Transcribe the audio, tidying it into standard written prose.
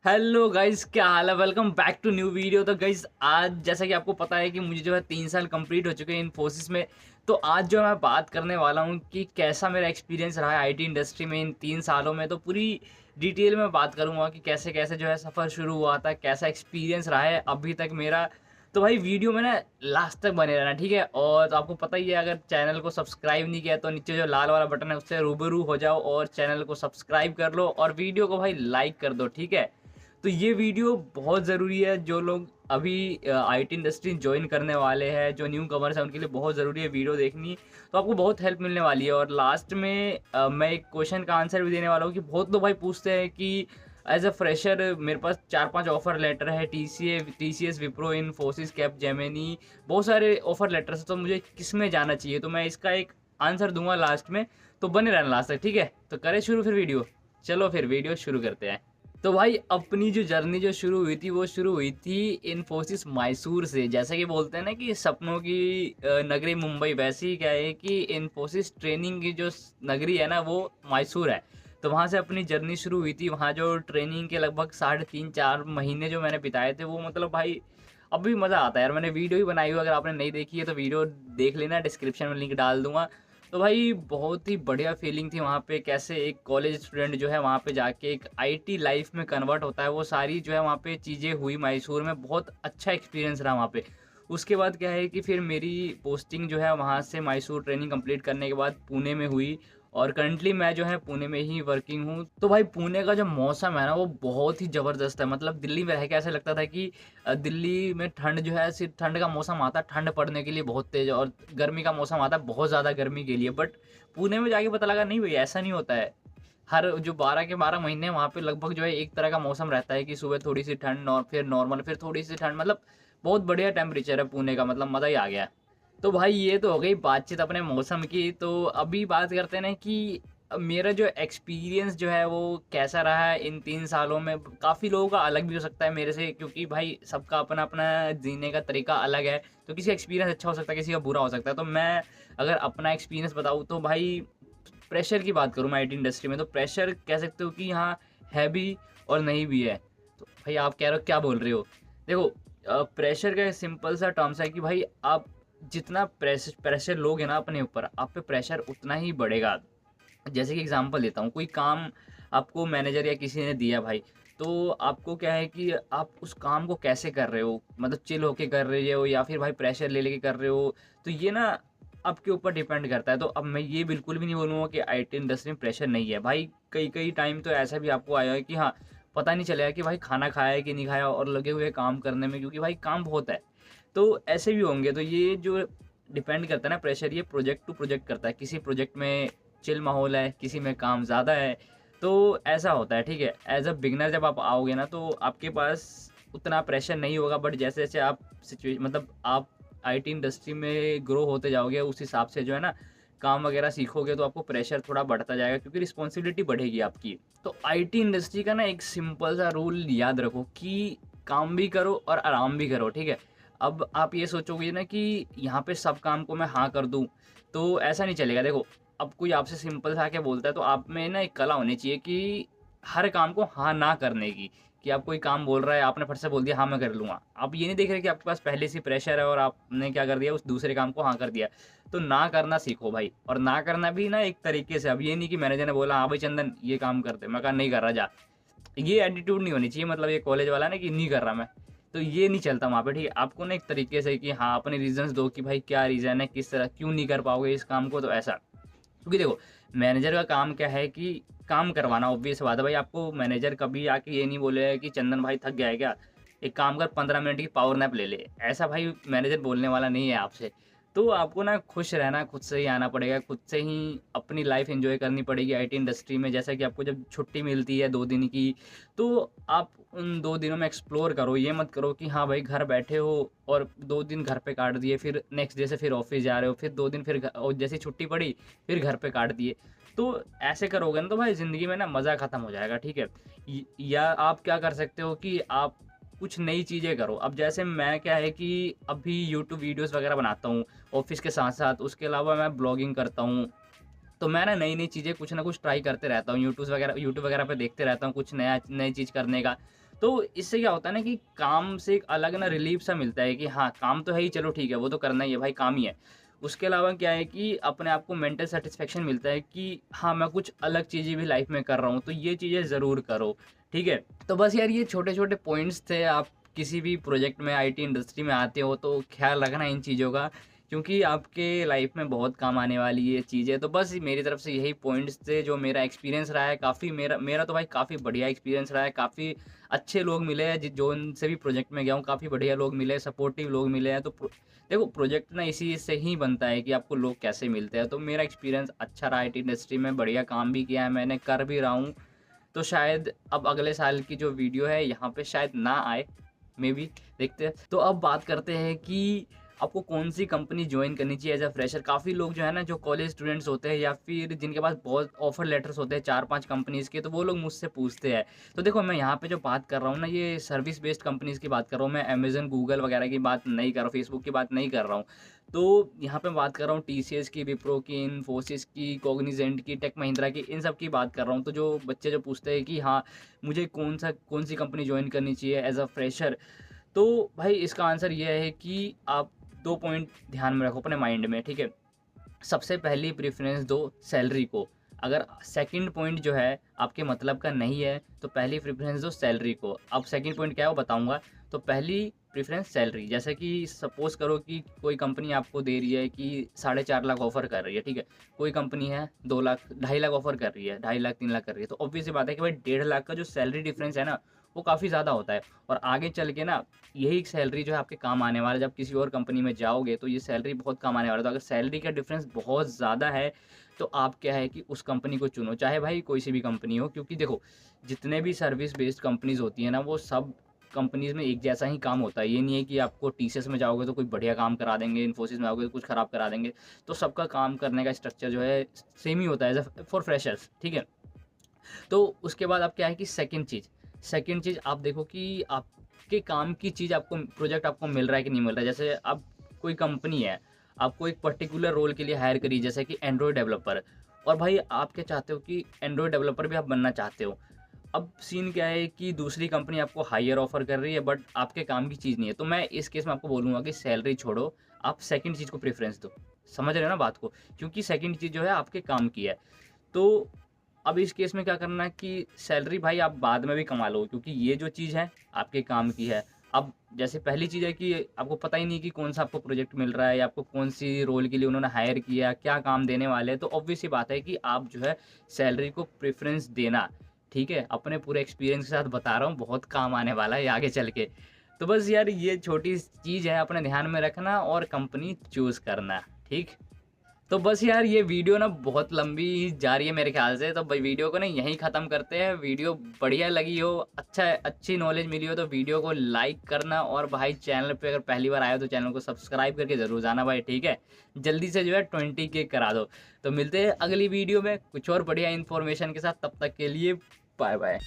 Hello guys, क्या हाल है। Welcome back to new video. तो गाइस आज जैसा कि आपको पता है कि मुझे जो है 3 साल कंप्लीट हो चुके हैं इन्फोसिस में। तो आज जो मैं बात करने वाला हूँ कि कैसा मेरा एक्सपीरियंस रहा है आईटी इंडस्ट्री में इन 3 सालों में। तो पूरी डिटेल में बात करूँगा कि कैसे कैसे जो है सफ़र शुरू हुआ था, कैसा एक्सपीरियंस रहा है अभी तक मेरा। तो भाई वीडियो में ना लास्ट तक बने रहना, ठीक है। और तो आपको पता ही है, अगर चैनल को सब्सक्राइब नहीं किया तो नीचे जो लाल वाला बटन है उससे रूबरू हो जाओ और चैनल को सब्सक्राइब कर लो और वीडियो को भाई लाइक कर दो, ठीक है। तो ये वीडियो बहुत ज़रूरी है, जो लोग अभी आईटी इंडस्ट्री ज्वाइन करने वाले हैं, जो न्यू कमर्स हैं, उनके लिए बहुत ज़रूरी है वीडियो देखनी। तो आपको बहुत हेल्प मिलने वाली है। और लास्ट में मैं एक क्वेश्चन का आंसर भी देने वाला हूँ कि बहुत लोग भाई पूछते हैं कि एज अ फ्रेशर मेरे पास 4-5 ऑफर लेटर है, टीसीएस, विप्रो, इन्फोसिस, कैपजेमिनी, बहुत सारे ऑफर लेटर्स हैं, तो मुझे किस में जाना चाहिए। तो मैं इसका एक आंसर दूंगा लास्ट में, तो बने रहना लास्ट तक, ठीक है। तो करें शुरू फिर वीडियो। चलो फिर वीडियो शुरू करते हैं। तो भाई अपनी जो जर्नी जो शुरू हुई थी वो शुरू हुई थी इन्फोसिस मैसूर से। जैसे कि बोलते हैं ना कि सपनों की नगरी मुंबई, वैसे ही क्या है कि इन्फोसिस ट्रेनिंग की जो नगरी है ना वो मैसूर है। तो वहाँ से अपनी जर्नी शुरू हुई थी। वहाँ जो ट्रेनिंग के लगभग 3.5-4 महीने जो मैंने बिताए थे वो मतलब भाई अभी मज़ा आता है यार। मैंने वीडियो ही बनाई हुई, अगर आपने नहीं देखी है तो वीडियो देख लेना, डिस्क्रिप्शन में लिंक डाल दूंगा। तो भाई बहुत ही बढ़िया फीलिंग थी वहाँ पे, कैसे एक कॉलेज स्टूडेंट जो है वहाँ पे जाके एक आईटी लाइफ में कन्वर्ट होता है, वो सारी जो है वहाँ पे चीज़ें हुई मैसूर में। बहुत अच्छा एक्सपीरियंस रहा वहाँ पे। उसके बाद क्या है कि फिर मेरी पोस्टिंग जो है वहाँ से मैसूर ट्रेनिंग कंप्लीट करने के बाद पुणे में हुई। और करंटली मैं जो है पुणे में ही वर्किंग हूँ। तो भाई पुणे का जो मौसम है ना वो बहुत ही ज़बरदस्त है। मतलब दिल्ली में रह के ऐसा लगता था कि दिल्ली में ठंड जो है, सिर्फ ठंड का मौसम आता है ठंड पड़ने के लिए बहुत तेज़, और गर्मी का मौसम आता है बहुत ज़्यादा गर्मी के लिए। बट पुणे में जाके पता लगा नहीं भाई, ऐसा नहीं होता है। हर जो 12 के 12 महीने वहाँ पे लगभग जो है एक तरह का मौसम रहता है कि सुबह थोड़ी सी ठंड और फिर नॉर्मल, फिर थोड़ी सी ठंड। मतलब बहुत बढ़िया टेम्परेचर है पुणे का, मतलब मज़ा ही आ गया। तो भाई ये तो हो गई बातचीत अपने मौसम की। तो अभी बात करते हैं ना कि मेरा जो एक्सपीरियंस जो है वो कैसा रहा है इन 3 सालों में। काफ़ी लोगों का अलग भी हो सकता है मेरे से, क्योंकि भाई सबका अपना अपना जीने का तरीका अलग है। तो किसी का एक्सपीरियंस अच्छा हो सकता है, किसी का बुरा हो सकता है। तो मैं अगर अपना एक्सपीरियंस बताऊँ तो भाई प्रेशर की बात करूँ मैं आईटी इंडस्ट्री में, तो प्रेशर कह सकते हो कि हाँ है भी और नहीं भी है। तो भाई आप कह रहे हो क्या बोल रहे हो। देखो प्रेशर का सिंपल सा टर्म्स है कि भाई आप जितना प्रेशर लोगे ना अपने ऊपर, आप पे प्रेशर उतना ही बढ़ेगा। जैसे कि एग्जांपल देता हूँ, कोई काम आपको मैनेजर या किसी ने दिया भाई, तो आपको क्या है कि आप उस काम को कैसे कर रहे हो, मतलब चिल होके कर रहे हो या फिर भाई प्रेशर ले लेके कर रहे हो। तो ये ना आपके ऊपर डिपेंड करता है। तो अब मैं ये बिल्कुल भी नहीं बोलूँगा कि आईटी इंडस्ट्री में प्रेशर नहीं है भाई। कई कई टाइम तो ऐसा भी आपको आया है कि हाँ, पता नहीं चलेगा कि भाई खाना खाया है कि नहीं खाया, और लगे हुए काम करने में, क्योंकि भाई काम बहुत है। तो ऐसे भी होंगे। तो ये जो डिपेंड करता है ना प्रेशर, ये प्रोजेक्ट टू प्रोजेक्ट करता है। किसी प्रोजेक्ट में चिल माहौल है, किसी में काम ज़्यादा है। तो ऐसा होता है, ठीक है। एज अ बिगनर जब आप आओगे ना तो आपके पास उतना प्रेशर नहीं होगा। बट जैसे जैसे आप सिचुएशन, मतलब आप आईटी इंडस्ट्री में ग्रो होते जाओगे, उस हिसाब से जो है ना काम वगैरह सीखोगे, तो आपको प्रेशर थोड़ा बढ़ता जाएगा, क्योंकि रिस्पॉन्सिबिलिटी बढ़ेगी आपकी। तो आईटी इंडस्ट्री का ना एक सिंपल सा रूल याद रखो कि काम भी करो और आराम भी करो, ठीक है। अब आप ये सोचोगे ना कि यहाँ पे सब काम को मैं हाँ कर दूँ, तो ऐसा नहीं चलेगा। देखो, अब कोई आपसे सिंपल सा आके बोलता है तो आप में ना एक कला होनी चाहिए कि हर काम को हाँ ना करने की। कि आप कोई काम बोल रहा है, आपने फट से बोल दिया हाँ मैं कर लूँगा। आप ये नहीं देख रहे कि आपके पास पहले से प्रेशर है और आपने क्या कर दिया, उस दूसरे काम को हाँ कर दिया। तो ना करना सीखो भाई। और ना करना भी ना एक तरीके से, अब ये नहीं कि मैनेजर ने बोला हाँ भाई चंदन ये काम करते, मैं कहा नहीं कर रहा जा। ये एटीट्यूड नहीं होनी चाहिए, मतलब ये कॉलेज वाला ना कि नहीं कर रहा मैं। तो ये नहीं चलता वहाँ पे, ठीक है। आपको ना एक तरीके से कि हाँ अपने रीजंस दो कि भाई क्या रीज़न है, किस तरह क्यों नहीं कर पाओगे इस काम को, तो ऐसा। क्योंकि देखो, मैनेजर का काम क्या है कि काम करवाना, ऑब्वियस बात है भाई। आपको मैनेजर कभी आके ये नहीं बोलेगा कि चंदन भाई थक गया है क्या, एक काम कर 15 मिनट की पावर नैप ले ले। ऐसा भाई मैनेजर बोलने वाला नहीं है आपसे। तो आपको ना खुश रहना, खुद से ही आना पड़ेगा, खुद से ही अपनी लाइफ एंजॉय करनी पड़ेगी आईटी इंडस्ट्री में। जैसा कि आपको जब छुट्टी मिलती है 2 दिन की, तो आप उन 2 दिनों में एक्सप्लोर करो। ये मत करो कि हाँ भाई घर बैठे हो और 2 दिन घर पे काट दिए, फिर नेक्स्ट डे से फिर ऑफिस जा रहे हो, फिर 2 दिन फिर और जैसे छुट्टी पड़ी फिर घर पे काट दिए। तो ऐसे करोगे ना तो भाई ज़िंदगी में ना मज़ा ख़त्म हो जाएगा, ठीक है। या आप क्या कर सकते हो कि आप कुछ नई चीज़ें करो। अब जैसे मैं क्या है कि अभी यूट्यूब वीडियोस वगैरह बनाता हूँ ऑफिस के साथ साथ, उसके अलावा मैं ब्लॉगिंग करता हूँ। तो मैं ना नई-नई चीज़ें कुछ ना कुछ ट्राई करते रहता हूँ, यूट्यूब वगैरह पे देखते रहता हूँ कुछ नया नई चीज़ करने का। तो इससे क्या होता है ना कि काम से एक अलग ना रिलीफ सा मिलता है कि हाँ, काम तो है ही, चलो ठीक है, वो तो करना ही है भाई, काम ही है। उसके अलावा क्या है कि अपने आप को मेंटल सैटिस्फैक्शन मिलता है कि हाँ, मैं कुछ अलग चीज़ें भी लाइफ़ में कर रहा हूँ, तो ये चीज़ें ज़रूर करो, ठीक है? तो बस यार ये छोटे-छोटे पॉइंट्स थे, आप किसी भी प्रोजेक्ट में आईटी इंडस्ट्री में आते हो तो ख़्याल रखना इन चीज़ों का, क्योंकि आपके लाइफ़ में बहुत काम आने वाली ये चीज़ है। तो बस मेरी तरफ से यही पॉइंट्स थे, जो मेरा एक्सपीरियंस रहा है काफ़ी, मेरा मेरा तो भाई काफ़ी बढ़िया एक्सपीरियंस रहा है, काफ़ी अच्छे लोग मिले हैं जो उनसे भी प्रोजेक्ट में गया हूँ, काफ़ी बढ़िया लोग मिले, सपोर्टिव लोग मिले हैं। तो देखो प्रोजेक्ट ना इसी से ही बनता है कि आपको लोग कैसे मिलते हैं। तो मेरा एक्सपीरियंस अच्छा रहा आईटी इंडस्ट्री में, बढ़िया काम भी किया है मैंने, कर भी रहा हूँ। तो शायद अब अगले साल की जो वीडियो है यहाँ पे शायद ना आए, मे बी, देखते हैं। तो अब बात करते हैं कि आपको कौन-सी कंपनी जॉइन करनी चाहिए एज़ अ फ्रेशर। काफ़ी लोग जो है ना, जो कॉलेज स्टूडेंट्स होते हैं या फिर जिनके पास बहुत ऑफर लेटर्स होते हैं 4-5 कंपनीज़ के, तो वो लोग मुझसे पूछते हैं। तो देखो मैं यहाँ पे जो बात कर रहा हूँ ना, ये सर्विस बेस्ड कंपनीज़ की बात कर रहा हूँ, मैं अमेज़न, गूगल वगैरह की बात नहीं कर रहा हूँ, फेसबुक की बात नहीं कर रहा हूँ। तो यहाँ पे बात कर रहा हूँ टीसीएस की, विप्रो की, इन्फोसिस की, कॉग्निजेंट की, टेक महिंद्रा की, इन सब की बात कर रहा हूँ। तो जो बच्चे जो पूछते हैं कि हाँ, मुझे कौन-सी कंपनी जॉइन करनी चाहिए एज़ अ फ्रेशर, तो भाई इसका आंसर ये है कि आप 2 पॉइंट ध्यान में रखो अपने माइंड में, ठीक है? सबसे पहली प्रेफ़रेंस दो सैलरी को। अगर सेकंड पॉइंट जो है आपके मतलब का नहीं है, तो पहली प्रेफ़रेंस दो सैलरी को। अब सेकंड पॉइंट क्या है वो बताऊँगा। तो पहली प्रेफ़रेंस सैलरी, जैसे कि सपोज़ करो कि कोई कंपनी आपको दे रही है कि 4.5 लाख ऑफ़र कर रही है, ठीक है? कोई कंपनी है 2 लाख, 2.5 लाख ऑफ़र कर रही है, 2.5 लाख, 3 लाख कर रही है। तो ऑब्वियस सी बात है कि भाई 1.5 लाख का जो सैलरी डिफ़रेंस है ना, वो काफ़ी ज़्यादा होता है। और आगे चल के ना यही सैलरी जो है आपके काम आने वाला है, जब किसी और कंपनी में जाओगे तो ये सैलरी बहुत काम आने वाला है। तो अगर सैलरी का डिफरेंस बहुत ज़्यादा है, तो आप क्या है कि उस कंपनी को चुनो, चाहे भाई कोई सी भी कंपनी हो। क्योंकि देखो, जितने भी सर्विस बेस्ड कंपनीज़ होती हैं ना, वो सब कंपनीज़ में एक जैसा ही काम होता है। ये नहीं है कि आपको टीसीएस में जाओगे तो कोई बढ़िया काम करा देंगे, इन्फोसिस में आओगे तो कुछ खराब करा देंगे। तो सबका काम करने का स्ट्रक्चर जो है सेम ही होता है एज़ अ फॉर फ्रेशर्स, ठीक है? तो उसके बाद अब क्या है कि सेकंड चीज़ आप देखो कि आपके काम की चीज़, आपको प्रोजेक्ट आपको मिल रहा है कि नहीं मिल रहा है। जैसे अब कोई कंपनी है, आपको एक पर्टिकुलर रोल के लिए हायर करी, जैसे कि एंड्रॉयड डेवलपर, और भाई आप क्या चाहते हो कि एंड्रॉयड डेवलपर भी आप बनना चाहते हो। अब सीन क्या है कि दूसरी कंपनी आपको हायर ऑफ़र कर रही है, बट आपके काम की चीज़ नहीं है। तो मैं इस केस में आपको बोलूँगा कि सैलरी छोड़ो, आप सेकंड चीज़ को प्रेफ़रेंस दो। समझ रहे हो ना बात को? क्योंकि सेकंड चीज़ जो है आपके काम की है। तो अब इस केस में क्या करना है कि सैलरी भाई आप बाद में भी कमा लो, क्योंकि ये जो चीज़ है आपके काम की है। अब जैसे पहली चीज़ है कि आपको पता ही नहीं कि कौन-सा आपको प्रोजेक्ट मिल रहा है, या आपको कौन-सी रोल के लिए उन्होंने हायर किया, क्या काम देने वाले हैं। तो ऑब्वियस सी बात है कि आप जो है सैलरी को प्रेफ़रेंस देना, ठीक है? अपने पूरे एक्सपीरियंस के साथ बता रहा हूँ, बहुत काम आने वाला है ये आगे चल के। तो बस यार ये छोटी चीज़ है, अपने ध्यान में रखना और कंपनी चूज़ करना, ठीक? तो बस यार ये वीडियो ना बहुत लंबी जा रही है मेरे ख़्याल से, तो भाई वीडियो को ना यहीं ख़त्म करते हैं। वीडियो बढ़िया लगी हो, अच्छी नॉलेज मिली हो, तो वीडियो को लाइक करना, और भाई चैनल पे अगर पहली बार आए हो तो चैनल को सब्सक्राइब करके ज़रूर जाना भाई, ठीक है? जल्दी से जो है 20 के करा दो। तो मिलते हैं अगली वीडियो में कुछ और बढ़िया इन्फॉर्मेशन के साथ, तब तक के लिए बाय बाय।